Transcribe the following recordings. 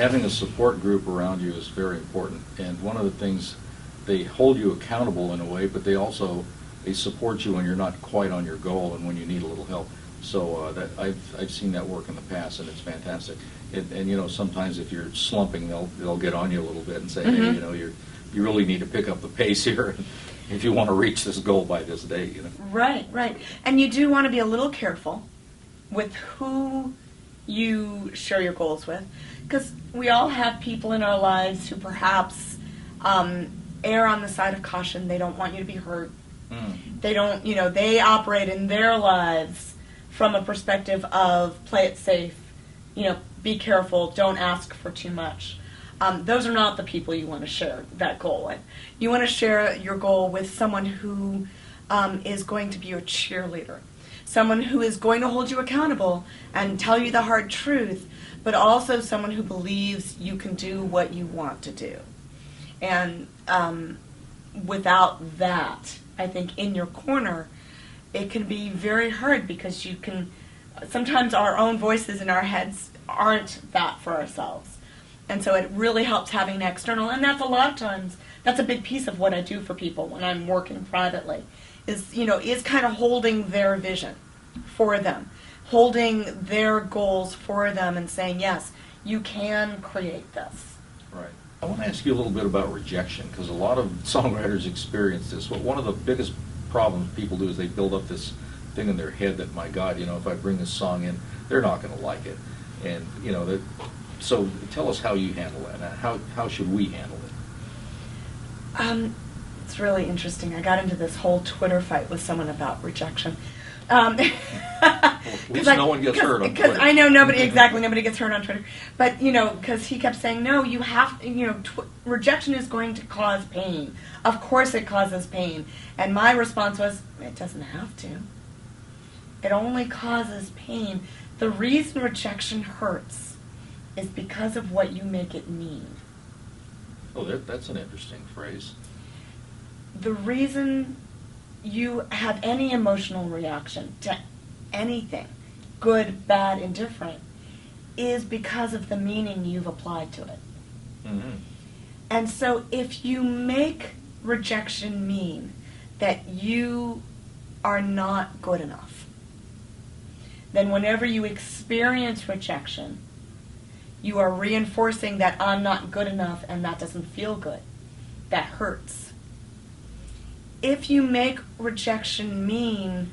having a support group around you is very important. And one of the things, they hold you accountable in a way, but they support you when you're not quite on your goal and when you need a little help. So I've seen that work in the past, and it's fantastic. And you know, sometimes if you're slumping, they'll get on you a little bit and say, hey, you know, you really need to pick up the pace here if you want to reach this goal by this date. You know. Right, right. And you do want to be a little careful with who you share your goals with, because we all have people in our lives who perhaps err on the side of caution. They don't want you to be hurt. They don't, you know, they operate in their lives from a perspective of play it safe, you know, be careful, don't ask for too much. Those are not the people you want to share that goal with. You want to share your goal with someone who is going to be your cheerleader, someone who is going to hold you accountable and tell you the hard truth, but also someone who believes you can do what you want to do. And without that, I think in your corner, it can be very hard, because you can, sometimes our own voices in our heads aren't that for ourselves. And so it really helps having an external, and that's a lot of times, that's a big piece of what I do for people when I'm working privately, is, you know, is kind of holding their vision for them, holding their goals for them and saying, yes, you can create this. Right. I want to ask you a little bit about rejection, because a lot of songwriters experience this. One of the biggest problems people do is they build up this thing in their head that, my God, you know, if I bring this song in, they're not going to like it. And, you know, so tell us how you handle that. How should we handle it? It's really interesting. I got into this whole Twitter fight with someone about rejection. Well, at least no one gets hurt on Twitter. Because I know nobody gets hurt on Twitter. But, you know, because he kept saying, no, you have, you know, rejection is going to cause pain. Of course it causes pain. And my response was, it doesn't have to. It only causes pain. The reason rejection hurts is because of what you make it mean. Oh, that's an interesting phrase. The reason you have any emotional reaction to anything, good, bad, indifferent, is because of the meaning you've applied to it. Mm-hmm. And so if you make rejection mean that you are not good enough, then whenever you experience rejection, you are reinforcing that I'm not good enough, and that doesn't feel good. That hurts. If you make rejection mean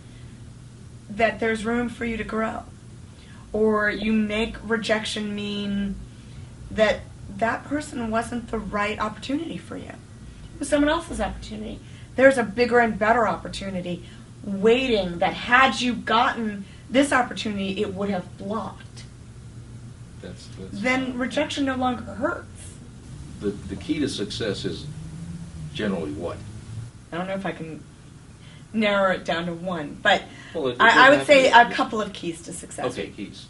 that there's room for you to grow, or you make rejection mean that that person wasn't the right opportunity for you, it was someone else's opportunity. There's a bigger and better opportunity waiting that had you gotten this opportunity, it would have blocked. Then rejection no longer hurts. The key to success is generally what? I don't know if I can narrow it down to one, but well, I would say a couple of keys to success. Okay, keys.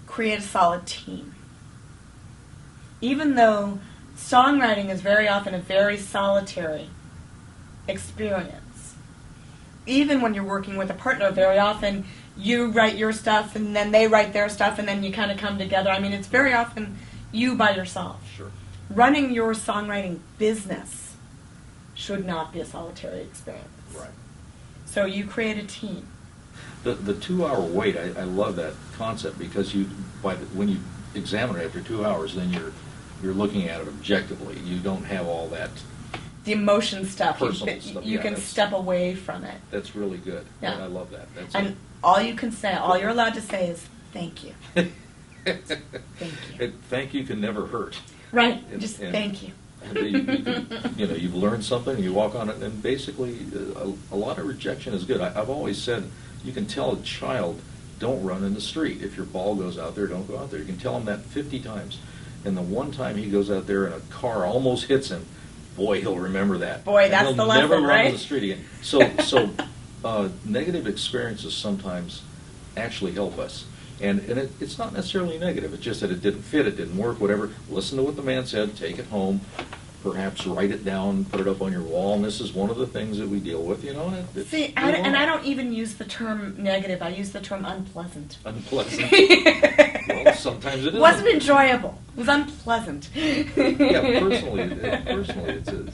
Create a solid team. Even though songwriting is very often a very solitary experience, even when you're working with a partner, very often you write your stuff and then they write their stuff and then you kind of come together. I mean, it's very often you by yourself. Sure. Running your songwriting business should not be a solitary experience. Right. So you create a team. The 2-hour wait, I love that concept, because when you examine it after 2 hours, then you're looking at it objectively. You don't have all that the emotion stuff. Personal stuff. You can step away from it. That's really good. Yeah. I love that. And all you can say, all you're allowed to say is thank you. Thank you. Thank you can never hurt. Right. Just thank you. You've learned something, you walk on it, and basically a lot of rejection is good. I've always said you can tell a child, don't run in the street. If your ball goes out there, don't go out there. You can tell him that 50 times. And the one time he goes out there and a car almost hits him, boy, he'll remember that. Boy, that's the lesson, right? He'll never run right? to the street again. So negative experiences sometimes actually help us. And it's not necessarily negative. It's just that it didn't fit, it didn't work, whatever. Listen to what the man said, take it home, perhaps write it down, put it up on your wall, and this is one of the things that we deal with, you know. And See, I don't even use the term negative. I use the term unpleasant. Unpleasant. Well, sometimes it is. It wasn't enjoyable. It was unpleasant. Yeah, personally, it is.